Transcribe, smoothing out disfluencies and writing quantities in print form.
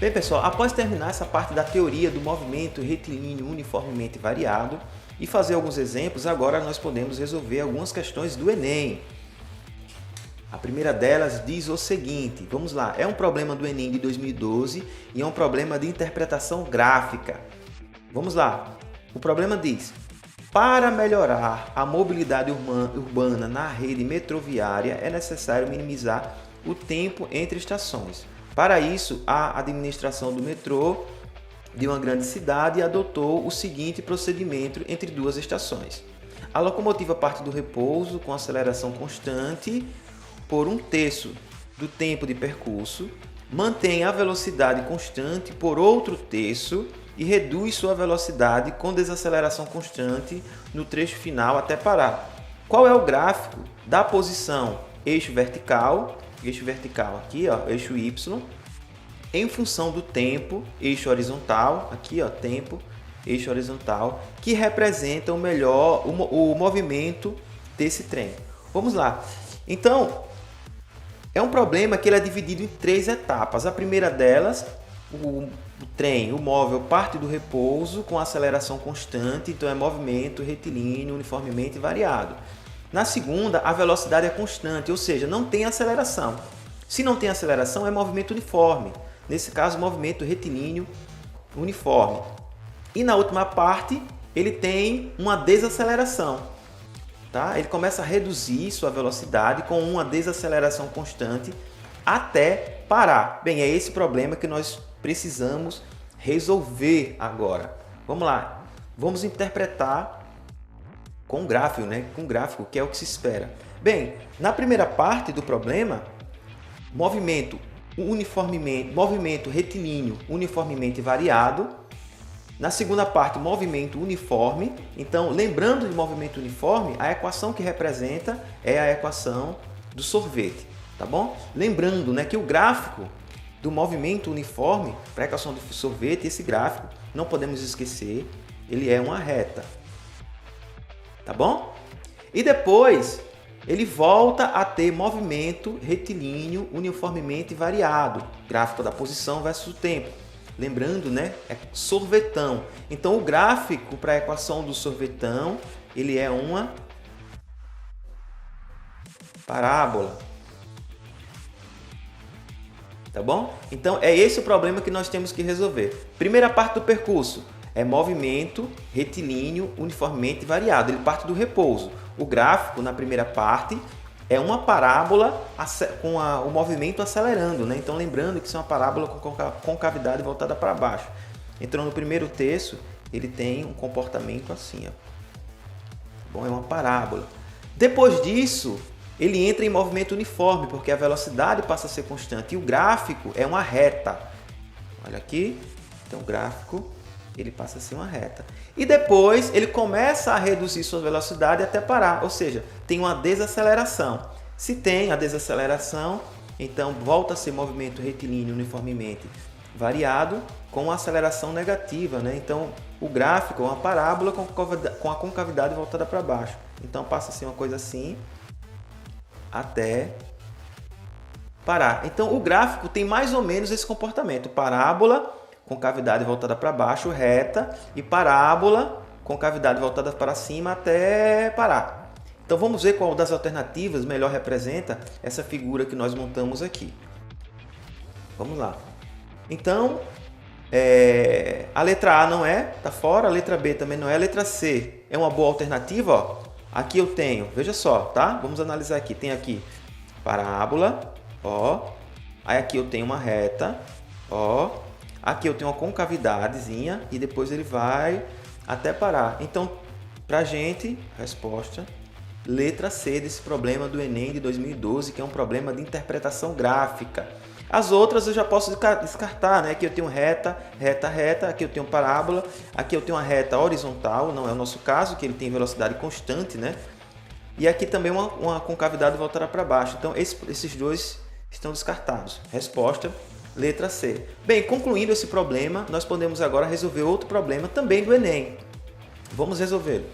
Bem, pessoal, após terminar essa parte da teoria do movimento retilíneo uniformemente variado e fazer alguns exemplos, agora nós podemos resolver algumas questões do Enem. A primeira delas diz o seguinte, vamos lá, é um problema do Enem de 2012 e é um problema de interpretação gráfica. Vamos lá, o problema diz, para melhorar a mobilidade urbana na rede metroviária é necessário minimizar o tempo entre estações. Para isso, a administração do metrô de uma grande cidade adotou o seguinte procedimento entre duas estações. A locomotiva parte do repouso com aceleração constante por 1/3 do tempo de percurso, mantém a velocidade constante por outro terço e reduz sua velocidade com desaceleração constante no trecho final até parar. Qual é o gráfico da posição eixo vertical aqui, ó, eixo Y, em função do tempo, eixo horizontal, aqui, ó, tempo, eixo horizontal, que representa o movimento desse trem. Vamos lá. Então, é um problema que ele é dividido em 3 etapas. A primeira delas, o trem, o móvel, parte do repouso com aceleração constante, então é movimento retilíneo uniformemente variado. Na segunda, a velocidade é constante, ou seja, não tem aceleração. Se não tem aceleração, é movimento uniforme. Nesse caso, movimento retilíneo uniforme. E na última parte, ele tem uma desaceleração. Tá? Ele começa a reduzir sua velocidade com uma desaceleração constante até parar. Bem, é esse problema que nós precisamos resolver agora. Vamos lá, vamos interpretar com gráfico, né? Com gráfico, que é o que se espera. Bem, na primeira parte do problema, movimento retilíneo uniformemente variado. Na segunda parte, movimento uniforme. Então, lembrando de movimento uniforme, a equação que representa é a equação do sorvete, tá bom? Lembrando, né, que o gráfico do movimento uniforme, para a equação do sorvete, esse gráfico, não podemos esquecer, ele é uma reta, tá bom? E depois, ele volta a ter movimento retilíneo uniformemente variado, gráfico da posição versus o tempo. Lembrando, né, é sorvetão. Então, o gráfico para a equação do sorvetão, ele é uma parábola. Tá bom? Então, é esse o problema que nós temos que resolver. Primeira parte do percurso é movimento retilíneo uniformemente variado. Ele parte do repouso. O gráfico, na primeira parte, é uma parábola com o movimento acelerando, né? Então, lembrando que isso é uma parábola com concavidade voltada para baixo. Então, no primeiro terço, ele tem um comportamento assim, ó. Bom, é uma parábola. Depois disso, ele entra em movimento uniforme, porque a velocidade passa a ser constante. E o gráfico é uma reta. Olha aqui. Então, o gráfico, ele passa a ser uma reta. E depois ele começa a reduzir sua velocidade até parar, ou seja, tem uma desaceleração. Se tem a desaceleração, então volta a ser movimento retilíneo uniformemente variado com aceleração negativa, né? Então o gráfico é uma parábola com a concavidade voltada para baixo. Então passa a ser uma coisa assim até parar. Então o gráfico tem mais ou menos esse comportamento: parábola com cavidade voltada para baixo, reta, e parábola com cavidade voltada para cima até parar. Então vamos ver qual das alternativas melhor representa essa figura que nós montamos aqui. Vamos lá. Então, a letra A não é, tá fora, a letra B também não é, a letra C é uma boa alternativa, ó. Aqui eu tenho, veja só, tá? Vamos analisar aqui. Tem aqui parábola, ó. Aí aqui eu tenho uma reta, ó. Aqui eu tenho uma concavidadezinha e depois ele vai até parar. Então, pra gente, resposta, letra C desse problema do Enem de 2012, que é um problema de interpretação gráfica. As outras eu já posso descartar, né? Aqui eu tenho reta, reta, reta, aqui eu tenho parábola, aqui eu tenho uma reta horizontal, não é o nosso caso, que ele tem velocidade constante, né? E aqui também uma concavidade voltada para baixo. Então, esses dois estão descartados. Resposta, letra C. Bem, concluindo esse problema, nós podemos agora resolver outro problema também do Enem. Vamos resolvê-lo.